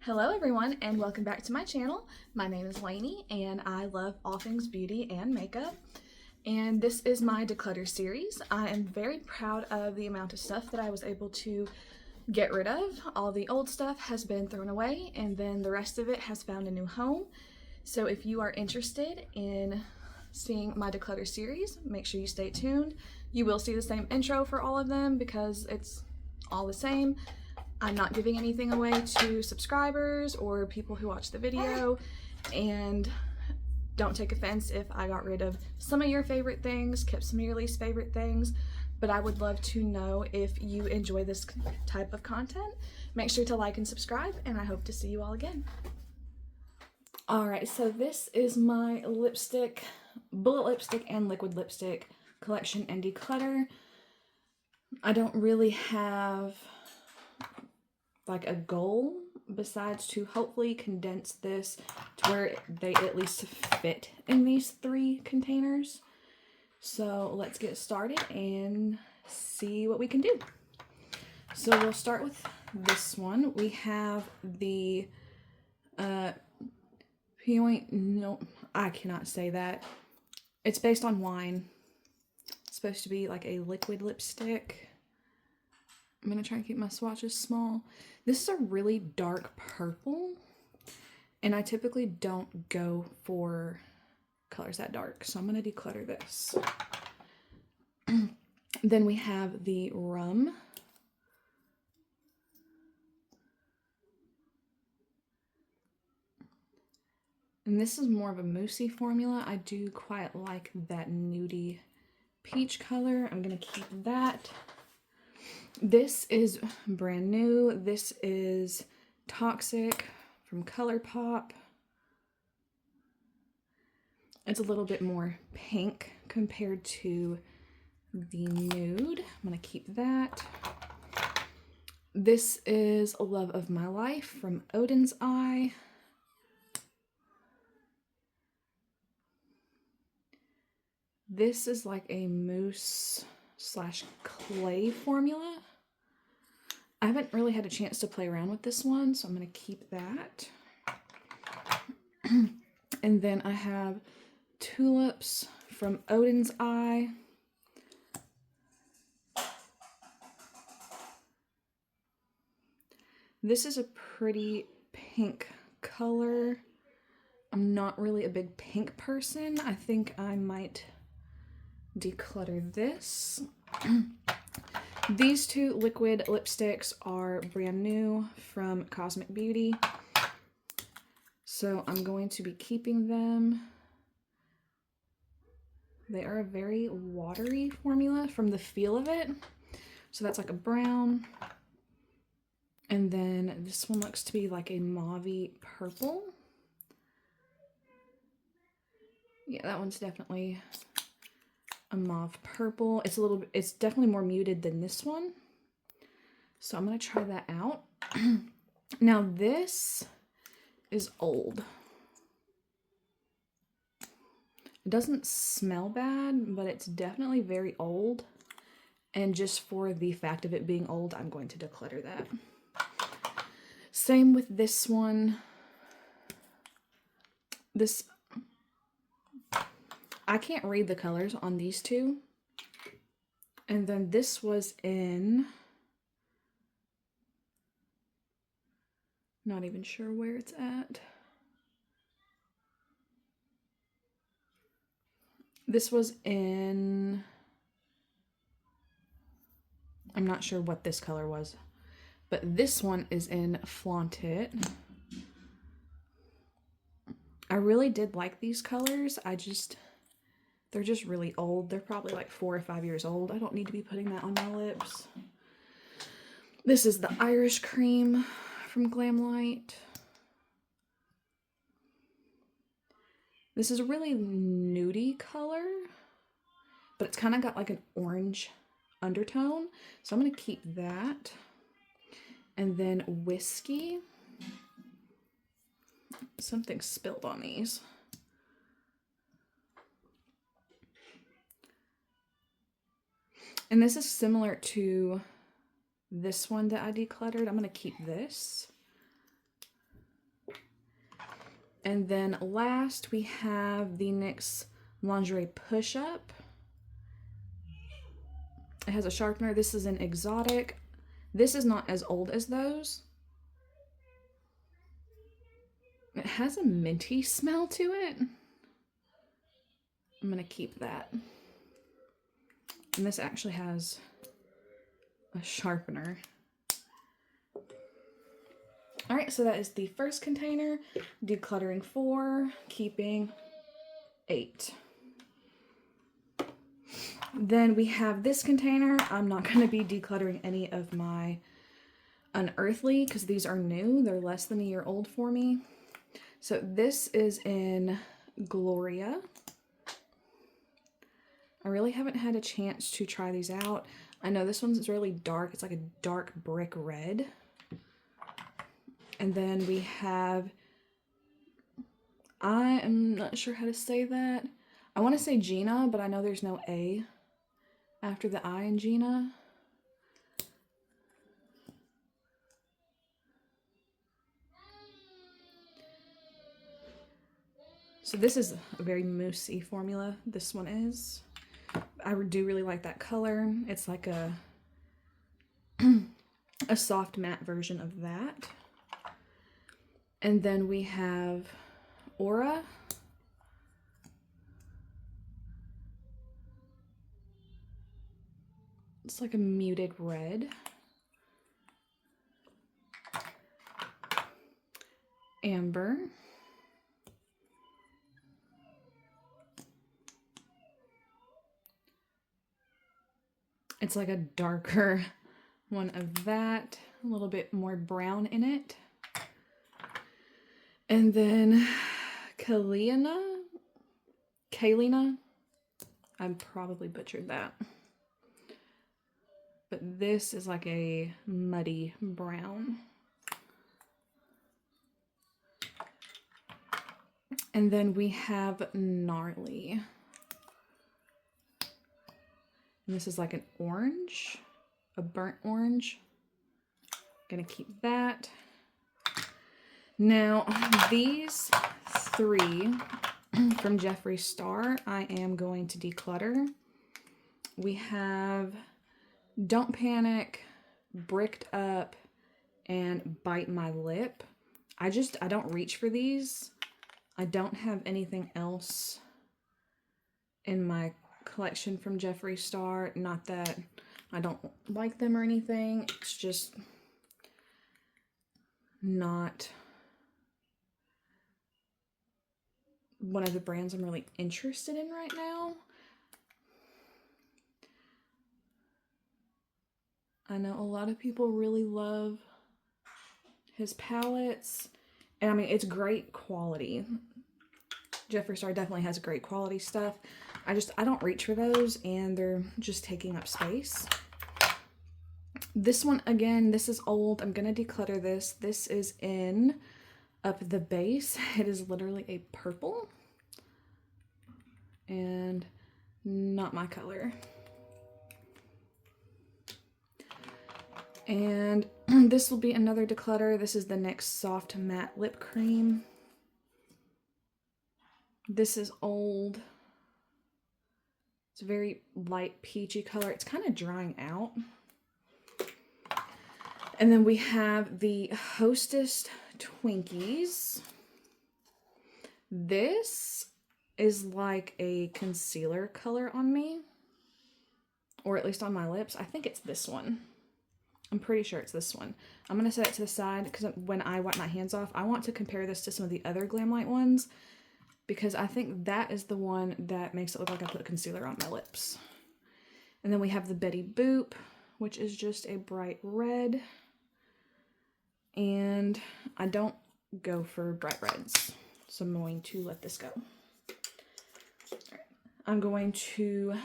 Hello everyone and welcome back to my channel. My name is Lainey and I love all things beauty and makeup. And this is my declutter series. I am very proud of the amount of stuff that I was able to get rid of. All the old stuff has been thrown away and then the rest of it has found a new home. So if you are interested in seeing my declutter series, make sure you stay tuned. You will see the same intro for all of them because it's all the same. I'm not giving anything away to subscribers or people who watch the video, and don't take offense if I got rid of some of your favorite things, kept some of your least favorite things, but I would love to know if you enjoy this type of content. Make sure to like and subscribe, and I hope to see you all again. Alright, so this is my lipstick, bullet lipstick and liquid lipstick collection and declutter. I don't really have like a goal besides to hopefully condense this to where they at least fit in these 3 containers. So let's get started and see what we can do. So we'll start with this one. We have the no, I cannot say that. It's based on wine. It's supposed to be like a liquid lipstick. I'm going to try and keep my swatches small. This is a really dark purple, and I typically don't go for colors that dark, so I'm going to declutter this. Then we have the rum. And this is more of a moussey formula. I do quite like that nudie peach color. I'm going to keep that. This is brand new. This is Toxic from ColourPop. It's a little bit more pink compared to the nude. I'm going to keep that. This is Love of My Life from Odin's Eye. This is like a mousse slash clay formula. I haven't really had a chance to play around with this one, so I'm going to keep that. And then I have Tulips from Odin's Eye. This is a pretty pink color. I'm not really a big pink person. I think I might declutter this. These 2 liquid lipsticks are brand new from Cosmic Beauty, so I'm going to be keeping them. They are a very watery formula from the feel of it, so that's like a brown, and then this one looks to be like a mauvey purple. Yeah, that one's definitely a mauve purple. It's definitely more muted than this one. So I'm going to try that out. Now this is old. It doesn't smell bad, but it's definitely very old. And just for the fact of it being old, I'm going to declutter that. Same with this one. I can't read the colors on these 2. And then this was in, not even sure where it's at. This was in, I'm not sure what this color was, but this one is in Flaunt It. I really did like these colors. They're just really old. They're probably like 4 or 5 years old. I don't need to be putting that on my lips. This is the Irish Cream from Glamlight. This is a really nudie color, but it's kind of got like an orange undertone. So I'm going to keep that. And then Whiskey. Something spilled on these. And this is similar to this one that I decluttered. I'm going to keep this. And then last we have the NYX Lingerie Push-Up. It has a sharpener. This is an exotic. This is not as old as those. It has a minty smell to it. I'm gonna keep that. And this actually has a sharpener. All right, so that is the first container. Decluttering 4, keeping 8. Then we have this container. I'm not going to be decluttering any of my Unearthly because these are new. They're less than a year old for me. So this is in Gloria. I really haven't had a chance to try these out. I know this one's really dark. It's like a dark brick red. And then we have, I am not sure how to say that. I want to say Gina, but I know there's no A after the I in Gina. So this is a very moussey formula. This one is. I do really like that color. It's like a soft matte version of that. And then we have Aura. It's like a muted red. Amber. It's like a darker one of that, a little bit more brown in it. And then Kalina, I probably butchered that. But this is like a muddy brown. And then we have Gnarly. And this is like an orange, a burnt orange. Gonna keep that. Now, these 3 from Jeffree Star, I am going to declutter. We have Don't Panic, Bricked Up, and Bite My Lip. I don't reach for these. I don't have anything else in my collection from Jeffree Star. Not that I don't like them or anything. It's just not one of the brands I'm really interested in right now. I know a lot of people really love his palettes. And I mean, it's great quality. Jeffree Star definitely has great quality stuff. I don't reach for those, and they're just taking up space. This one, again, this is old. I'm gonna declutter this. This is in Up the Base. It is literally a purple. And not my color. And this will be another declutter. This is the NYX Soft Matte Lip Cream. This is old. It's a very light peachy color. It's kind of drying out. And then we have the Hostess Twinkies. This is like a concealer color on me. Or at least on my lips. I think it's this one. I'm pretty sure it's this one. I'm going to set it to the side because when I wipe my hands off, I want to compare this to some of the other Glamlite ones. Because I think that is the one that makes it look like I put concealer on my lips. And then we have the Betty Boop, which is just a bright red. And I don't go for bright reds, so I'm going to let this go. Right. I'm going to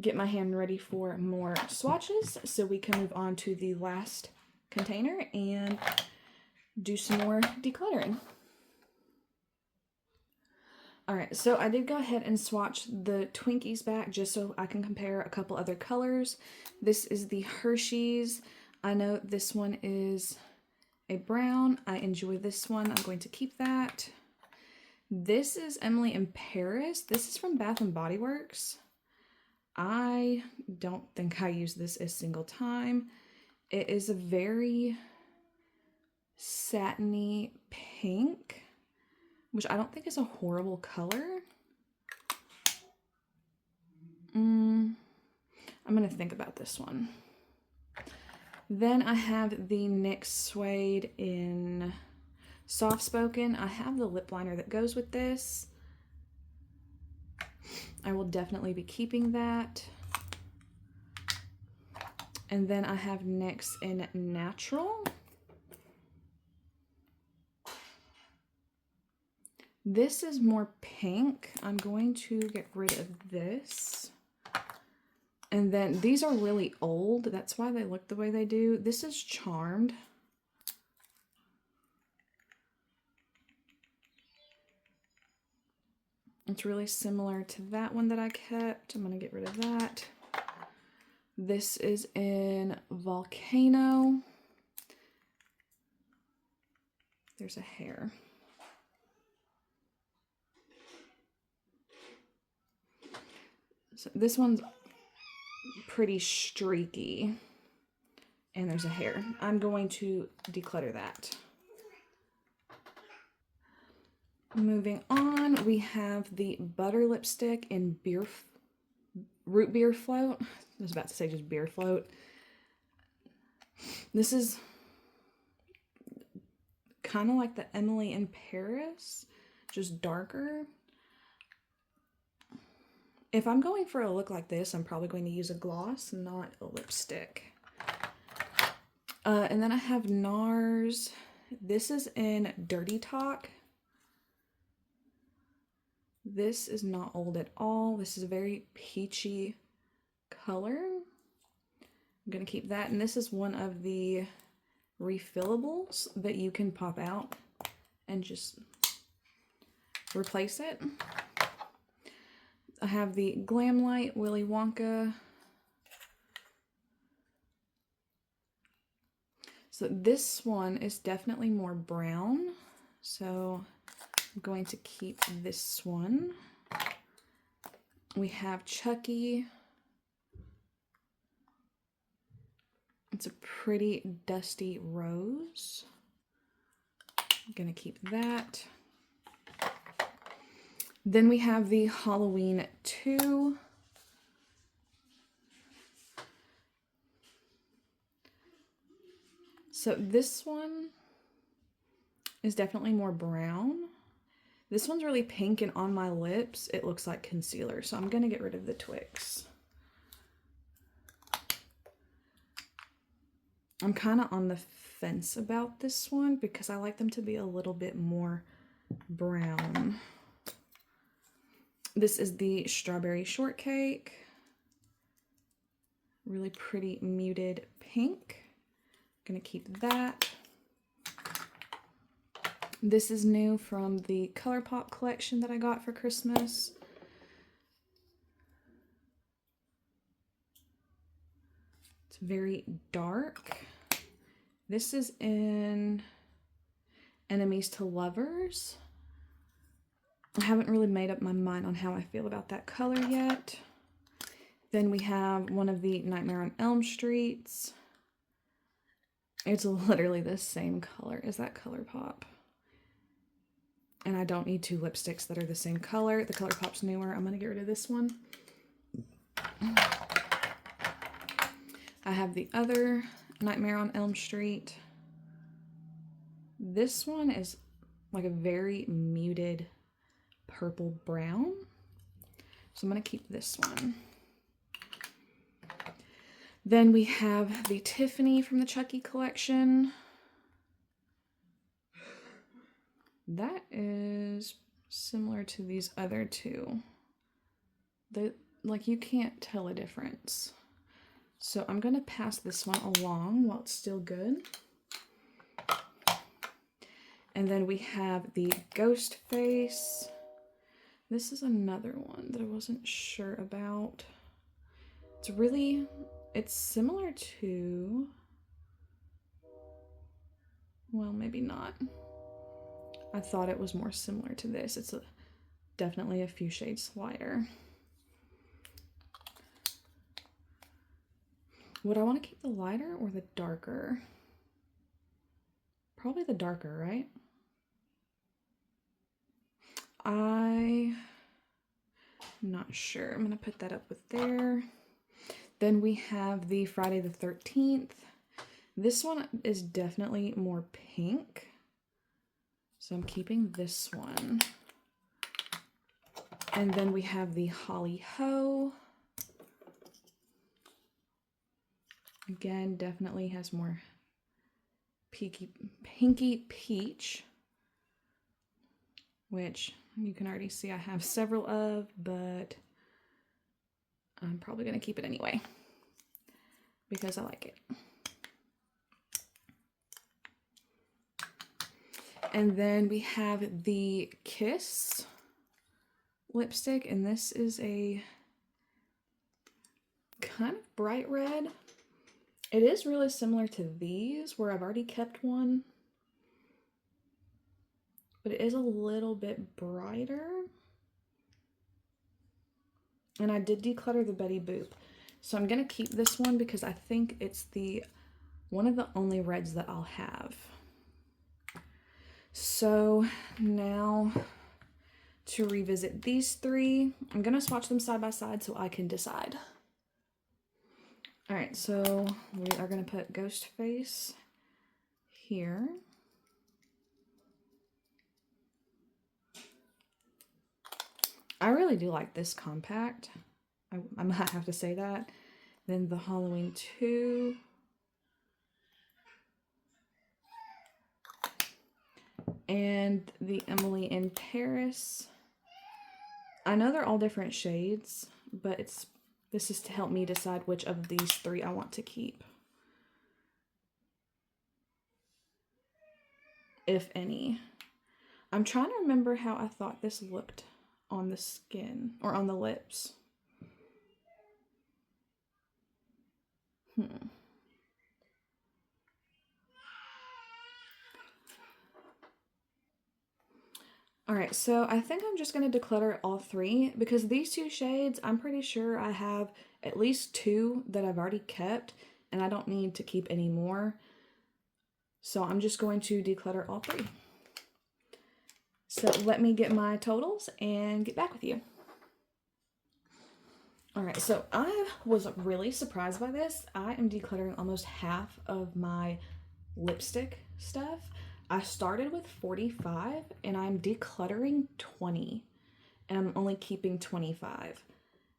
get my hand ready for more swatches so we can move on to the last container and do some more decluttering. Alright, so I did go ahead and swatch the Twinkies back just so I can compare a couple other colors. This is the Hershey's. I know this one is a brown. I enjoy this one. I'm going to keep that. This is Emily in Paris. This is from Bath and Body Works. I don't think I used this a single time. It is a very satiny pink, which I don't think is a horrible color. I'm gonna think about this one. Then I have the NYX Suede in Soft Spoken. I have the lip liner that goes with this. I will definitely be keeping that. And then I have NYX in Natural. This is more pink. I'm going to get rid of this. And then these are really old. That's why they look the way they do. This is Charmed. It's really similar to that one that I kept. I'm going to get rid of that. This is in Volcano. There's a hair. So this one's pretty streaky. And there's a hair. I'm going to declutter that. Moving on, we have the Butter Lipstick in Root Beer Float. I was about to say just Beer Float. This is kind of like the Emily in Paris, just darker. If I'm going for a look like this, I'm probably going to use a gloss, not a lipstick. And then I have NARS. This is in Dirty Talk. This is not old at all. This is a very peachy color. I'm going to keep that. And this is one of the refillables that you can pop out and just replace it. I have the Glam Light Willy Wonka. So this one is definitely more brown. So I'm going to keep this one. We have Chucky. It's a pretty dusty rose. I'm gonna keep that. Then we have the Halloween 2. So this one is definitely more brown. This one's really pink, and on my lips, it looks like concealer. So I'm gonna get rid of the Twix. I'm kind of on the fence about this one because I like them to be a little bit more brown. This is the Strawberry Shortcake. Really pretty muted pink. Gonna keep that. This is new from the ColourPop collection that I got for Christmas. It's very dark. This is in Enemies to Lovers. I haven't really made up my mind on how I feel about that color yet. Then we have one of the Nightmare on Elm Streets. It's literally the same color as that ColourPop. And I don't need two lipsticks that are the same color. The ColourPop's newer. I'm going to get rid of this one. I have the other Nightmare on Elm Street. This one is like a very muted purple brown. So I'm going to keep this one. Then we have the Tiffany from the Chucky collection. That is similar to these other two. Like you can't tell a difference. So I'm going to pass this one along while it's still good. And then we have the Ghost Face. This is another one that I wasn't sure about. It's similar to, well, maybe not. I thought it was more similar to this. It's definitely a few shades lighter. Would I want to keep the lighter or the darker? Probably the darker, right? I'm not sure. I'm gonna put that up with there. Then we have the Friday the 13th. This one is definitely more pink, so I'm keeping this one. And then we have the Holly Ho. Again, definitely has more pinky peach, which you can already see I have several of, but I'm probably going to keep it anyway because I like it. And then we have the Kiss lipstick, and this is a kind of bright red. It is really similar to these where I've already kept one, but it is a little bit brighter. And I did declutter the Betty Boop, so I'm gonna keep this one because I think it's one of the only reds that I'll have. So now to revisit these three, I'm gonna swatch them side by side so I can decide. All right, so we are gonna put Ghost Face here. I really do like this compact. I might have to say that. Then the Halloween 2. And the Emily in Paris. I know they're all different shades, but this is to help me decide which of these three I want to keep, if any. I'm trying to remember how I thought this looked on the skin or on the lips. All right, so I think I'm just going to declutter all three because these two shades, I'm pretty sure I have at least two that I've already kept and I don't need to keep any more. So I'm just going to declutter all three. So let me get my totals and get back with you. All right, so I was really surprised by this. I am decluttering almost half of my lipstick stuff. I started with 45 and I'm decluttering 20 and I'm only keeping 25.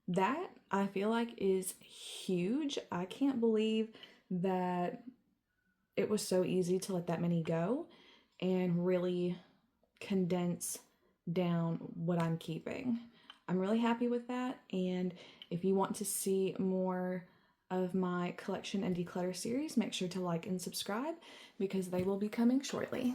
That I feel like is huge. I can't believe that it was so easy to let that many go and really condense down what I'm keeping. I'm really happy with that, and if you want to see more of my collection and declutter series, make sure to like and subscribe because they will be coming shortly.